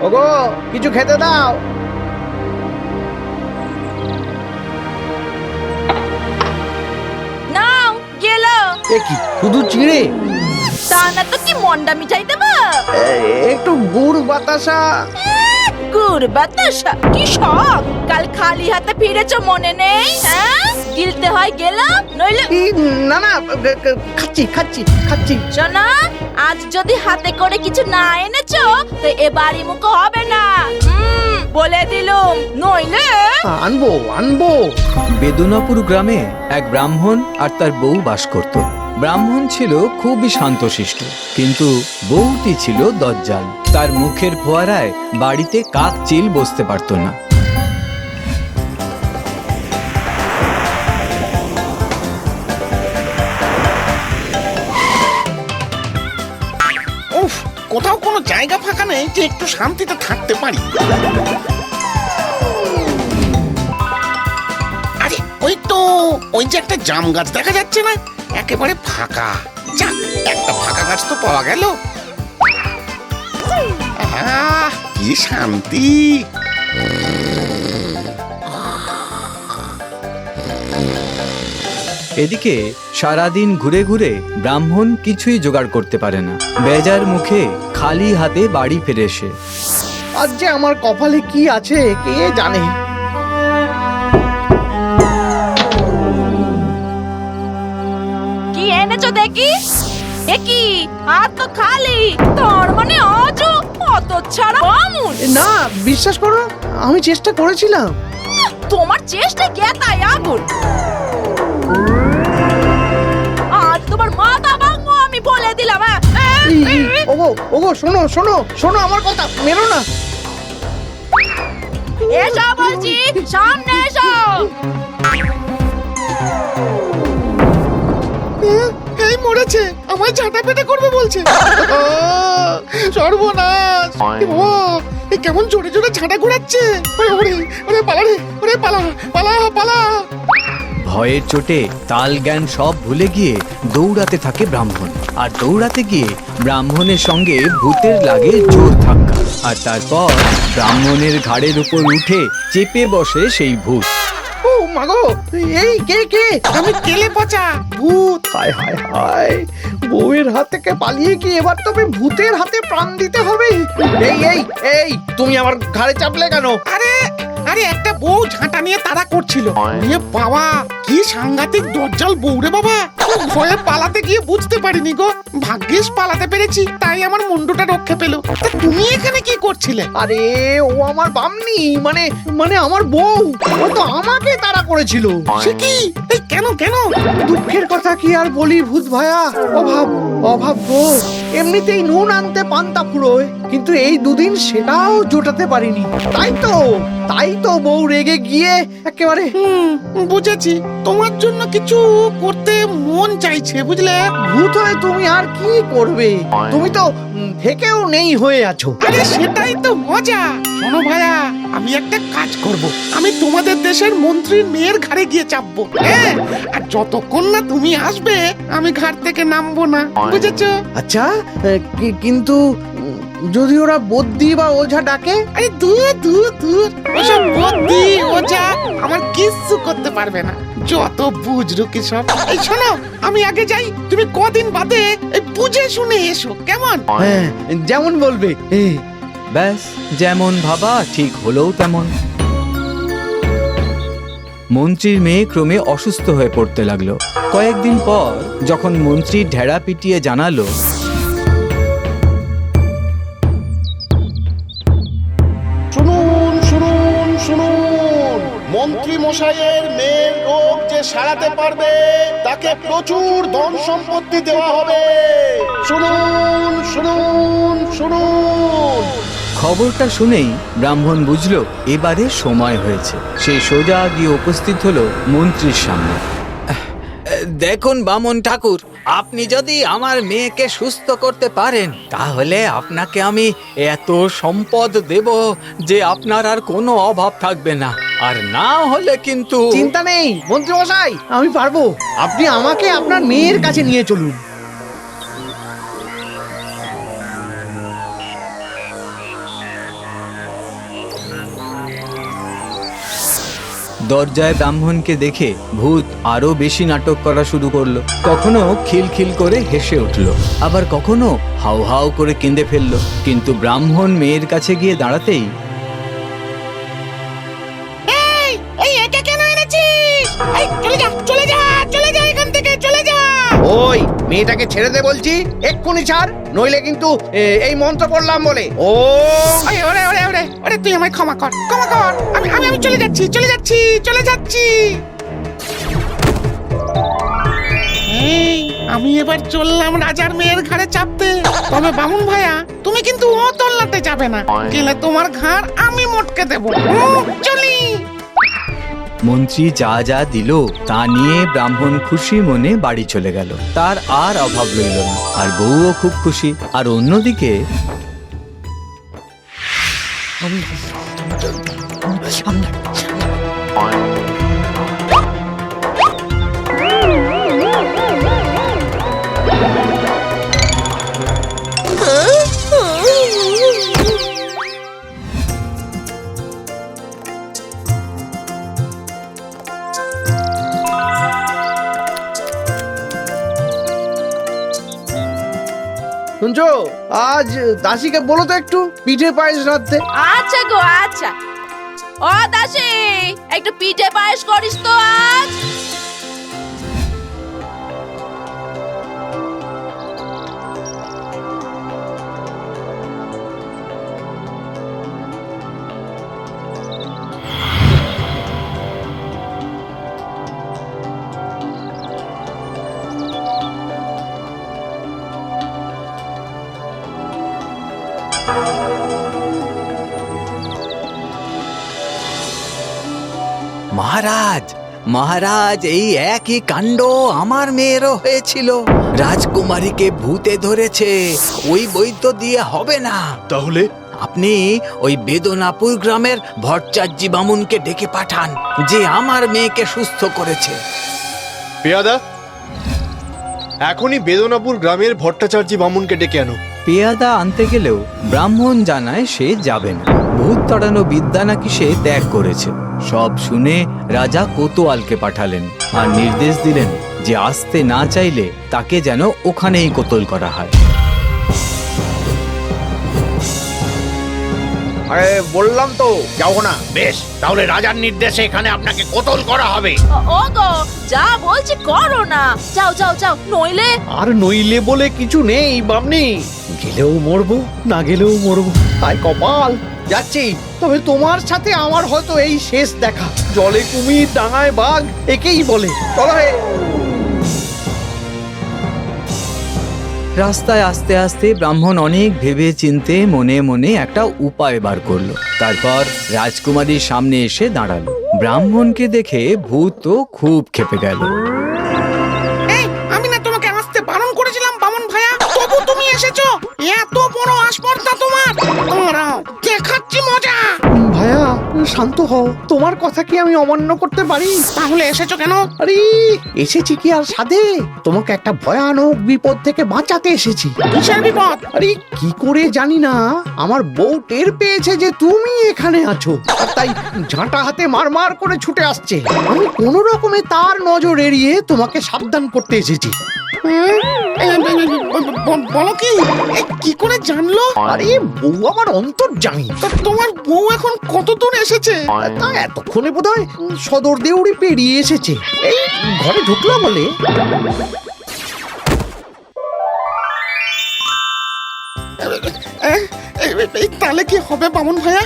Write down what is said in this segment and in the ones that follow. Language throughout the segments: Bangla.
ওগো কিছু খেতে দাও। নাও গেল। এ কি শুধু চিড়ে? তা না তো কি মন্ডা মিঠাই দেবো? একটু গুড় বাতাসা। গুড় বাতাসা কি শখ? কাল খালি হাতে ফিরেছো মনে নেই? হ্যাঁ গিলতে হয় গেলাম, নইলে না না, খাচ্ছি খাচ্ছি খাচ্ছি। শোনা, আজ যদি হাতে করে কিছু না এনেছো তো এ বাড়ি মুখো হবে না, বলে দিলুম, নইলে আনবো আনবো। বেদনাপুর গ্রামে এক ব্রাহ্মণ আর তার বউ বাস করত। ব্রাহ্মণ ছিল খুবই শান্তশিষ্ট, কিন্তু বউটি ছিল দজ্জাল। তার মুখের ফোয়ারায় বাড়িতে কাক চিল বসতে পারত না। উফ, কোথাও কোনো জায়গা ফাঁকা নেই যে একটু শান্তিতে থাকতে পারি। আরে ওই তো, ওই যে একটা জাম গাছ দেখা যাচ্ছে না, একেবারে ফাঁকা। যাক, একটা ফাঁকা গাছ তো পাওয়া গেল। আহা, কি শান্তি। এদিকে সারাদিন ঘুরে ঘুরে ব্রাহ্মণ কিছুই জোগাড় করতে পারে না। বেজার মুখে খালি হাতে বাড়ি ফিরে সে। আজ যে আমার কপালে কি আছে কে জানে। কি এনেছো দেখি? এ কি, আর তো খালি। তোর মানে আজও অত ছাড়া বামুন? না, বিশ্বাস করো আমি চেষ্টা করেছিলাম। তোমার চেষ্টা গেতাই আগুন। আজ তোমার মাথা ভাঙবো আমি বলে দিলাম। ওগো ওগো শোনো শোনো শোনো আমার কথা, মেরো না। এসো বলছি, সামনে এসো। এই মরেছে, আমায় ঝাঁটা পেটা করবে বলছে। সর্বনাশ! এ বাবা, এ কেমন জোরে জোরে ঝাঁটা ঘোরাচ্ছে। ওরে ওরে ওরে, পালা রে, ওরে পালা পালা পালা। ভয়ের চোটে তাল জ্ঞান সব ভুলে গিয়ে দৌড়াতে থাকে ব্রাহ্মণ। আর দৌড়াতে গিয়ে ব্রাহ্মণের সঙ্গে ভূতের লাগে জোর ধাক্কা। আর তারপর ব্রাহ্মণের ঘাড়ের উপর উঠে চেপে বসে সেই ভূত। ও মাগো, এই কে কে? আমি কেলে পচা ভূত। হায় হায় হায়, বউয়ের হাত থেকে পালিয়ে কি এবার তবে ভূতের হাতে প্রাণ দিতে হবে? এই এই এই, তুমি আমার ঘাড়ে চাপলে কেন? আরে আরে, একটা বউ ঝাঁটা নিয়ে তাড়া করছিল। এ বাবা, কি সাংঘাতিক দজ্জাল বউ রে বাবা। ভয়ে পালাতে গিয়ে বুঝতে পারিনি গো। ভাগ্যিস পালাতে পেরেছি, তাই আমার মুন্ডুটা রক্ষে পেল। তা তুমি এখানে কি করছিলে? আরে ও আমার বামনি, মানে মানে আমার বউ। ও তো আমাকে তাড়া করেছিল। সে কি? এই কেন কেন? দুঃখের কথা কি আর বলি ভূত ভায়া, অভাব অভাব গো। এমনিতেই নুন আনতে পান্তা ফুরোয়, কিন্তু এই দুদিন সেটাও জোটাতে পারিনি। তাই তো বউ রেগে গিয়ে একেবারে। বুঝেছি, তোমার জন্য কিছু করতে মন চাইছে, বুঝলে? ভূত হয়ে তুমি আর কি করবে? তুমি তো থেকেও নেই হয়ে আছো। আরে সেটাই তো মজা। শোনো ভাইয়া, আমি একটা কাজ করব। আমি তোমাদের দেশের মন্ত্রীর মেয়ের ঘাড়ে গিয়ে চাপবো, হ্যাঁ? আর যতক্ষণ না তুমি আসবে আমি ঘাট থেকে নামবো না, বুঝেছো? আচ্ছা, কিন্তু যদি ওরা বদ্যি বা ওঝা ডাকে? আরে দূর দূর দূর, ওসব বুদ্ধি ওঝা আমার কিচ্ছু করতে পারবে না। যত বুঝরুকি সব। এই শোনো, আমি আগে যাই, তুমি কদিন বাদে এই বুঝে শুনে এসো, কেমন? হ্যাঁ, যেমন বলবে। ব্যাস, যেমন ভাবা ঠিক হলেও তেমন। মন্ত্রীর মেয়ে ক্রমে অসুস্থ হয়ে পড়তে লাগলো। কয়েকদিন পর যখন মন্ত্রী ঢেড়া পিটিয়ে জানালো, শুনুন শুনুন শুনুন, মন্ত্রী মশাইয়ের মেয়ের রোগ যে সারাতে পারবে তাকে প্রচুর ধন সম্পত্তি দেওয়া হবে। শুনুন শুনুন শুনুন। খবরটা শুনেই ব্রাহ্মণ বুঝলো এবারে সময় হয়েছে। সে সোজা গিয়ে উপস্থিত হলো মন্ত্রীর সামনে। দেখুন বামন ঠাকুর, আপনি যদি আমার মেয়েকে সুস্থ করতে পারেন তাহলে আপনাকে আমি এত সম্পদ দেব যে আপনার আর কোনো অভাব থাকবে না। আর না হলে কিন্তু চিন্তা নেই মন্ত্রী মশাই, আমি পারবো। আপনি আমাকে আপনার মেয়ের কাছে নিয়ে চলুন। দরজায় ব্রাহ্মণকে দেখে ভূত আরো বেশি নাটক করা শুরু করলো। কখনো খিলখিল করে হেসে উঠলো, আবার কখনো হাউ হাউ করে কেঁদে ফেললো। কিন্তু ব্রাহ্মণ মেয়ের কাছে গিয়ে দাঁড়াতেই এই এটা কেন এনেছিস? এই চলে যা এখান থেকে চলে যা। ওই মেয়েটাকে ছেড়ে দে বলছি, এক্ষুনি ছাড়, নইলে কিন্তু এই মন্ত্র পড়লাম বলে। ও ওরে তুই আমায় ক্ষমা কর। আমি চলে যাচ্ছি। এই আমি এবার চললাম রাজার মেয়ের ঘাড়ে চাপতে। তবে বামুন ভাইয়া, তুমি কিন্তু ও তল্লাতে যাবে না, গেলে তোমার ঘাড় আমি মটকে দেবো। চলি। মন্ত্রী যা যা দিল তা নিয়ে ব্রাহ্মণ খুশি মনে বাড়ি চলে গেল। তার আর অভাব রইল না, আর বউও খুব খুশি। আর অন্যদিকে শুনছো, আজ দাসীকে বলো তো একটু পিঠে পায়েস রাঁধতে। আচ্ছা গো আচ্ছা। ও দাসী, একটু পিঠে পায়েস করিস তো আজ। মহারাজ, মহারাজ, এই একই কাণ্ড আমার মেয়েরও হয়েছিল। রাজকুমারীকে ভূতে ধরেছে, ওই বৈদ্য দিয়ে হবে না। তাহলে আপনি ওই বেদনাপুর গ্রামের ভট্টাচার্যি বামুনকে ডেকে পাঠান, যে আমার মেয়েকে সুস্থ করেছে। পেয়াদা, এখনই বেদনাপুর গ্রামের ভট্টাচার্যি বামুনকে ডেকে আনো। পেয়াদা আনতে গেলেও ব্রাহ্মণ জানায় সে যাবে না। ভূত তাড়ানো বিদ্যা নাকি সে ত্যাগ করেছে। সব শুনে রাজা কোতোয়ালকে পাঠালেন আর নির্দেশ দিলেন যে আসতে না চাইলে তাকে যেন ওখানেই কোতল করা হয়। আরে বললাম তো যাও না। বেশ, তাহলে রাজার নির্দেশে এখানে আপনাকে কোতল করা হবে। ও গো, যা বলছি করো না। যাও, নইলে। আর নইলে বলে কিছু নেই বামনি, গেলেও মরবো, না গেলেও মরবো। তাই কপাল, যাচ্ছি। তবে তোমার সাথে আমার হয়তো এই শেষ দেখা। জলে কুমির, ডাঙায় বাঘ, একেই বলে। চলো হে। রাস্তায় আস্তে আস্তে ব্রাহ্মণ অনেক ভেবে চিনতে মনে মনে একটা উপায় বার করলো। তারপর রাজকুমারীর সামনে এসে দাঁড়ালো। ব্রাহ্মণকে দেখে ভূত তো খুব ক্ষেপে গেল। এই আমি না তোমাকে আসতে বারণ করেছিলাম বামুন ভাইয়া, তবু তুমি এসেছো। এত বড় আসপর্দা তোমার। দাঁড়াও, দেখাচ্ছি মজা। ভাইয়া শান্ত হও, তোমার কথা কি আমি অমান্য করতে পারি? তাহলে এসেছো কেন? আরে এসেছি কি আর সাধে, তোমাকে একটা ভয়ানক বিপদ থেকে বাঁচাতে এসেছি। কিসের বিপদ? আরে কি করে জানি না, আমার বউ টের পেয়েছে যে তুমি এখানে আছো, আর তাই ঝাঁটা হাতে মারমার করে ছুটে আসছে। আমি কোনো রকমে তার নজর এড়িয়ে তোমাকে সাবধান করতে এসেছি। বলো কি? কি করে জানলো? আরে বউ আমার অন্তর্যামী। তোমার বউ এখন কত দূর এসেছে? তা এতক্ষণে বোধহয় সদর দেউড়ি পেরিয়ে এসেছে। এই ঘরে ঢুকলো বলে। তাহলে কি হবে বামুন ভাইয়া?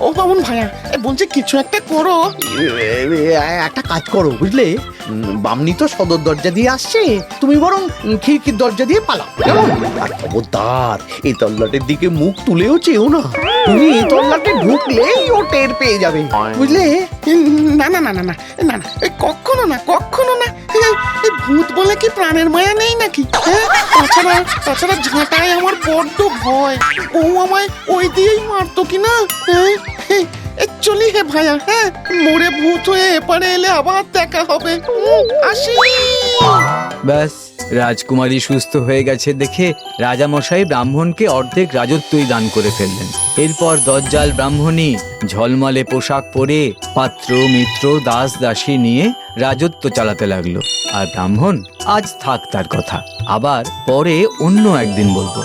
ও বামুন ভাইয়া, বলছে কিছু একটা করো। একটা কাজ করো বুঝলে, বামনি তো সদর দরজা দিয়ে আসছে, তুমি বরং খিড়কির দরজা দিয়ে পালাও, কেমন? আর খবরদার এই তল্লাটের দিকে মুখ তুলেও চেও না। তুমি এই তল্লাটে ঢুকলেই ও টের পেয়ে যাবে, বুঝলে? না না না না না না না, কখনো না, কখনো না। এই ভূত বলে কি প্রাণের মায়া নেই নাকি? তাছাড়া ঝাঁটায় আমার বড্ড ভয়। ও আমায় ওই দিয়েই মারতো কিনা। চলি হে ভাইয়া, হ্যাঁ, মরে ভূত হয়ে এপারে এলে আবার দেখা হবে। আসি। ব্যাস রাজকুমারী সুস্থ হয়ে গেছে দেখে রাজামশাই ব্রাহ্মণকে অর্ধেক রাজত্বই দান করে ফেললেন। এরপর দজ্জাল ব্রাহ্মণী ঝলমলে পোশাক পরে পাত্র মিত্র দাস দাসী নিয়ে রাজত্ব চালাতে লাগলো। আর ব্রাহ্মণ আজ থাক তার কথা, আবার পরে অন্য একদিন বলবো।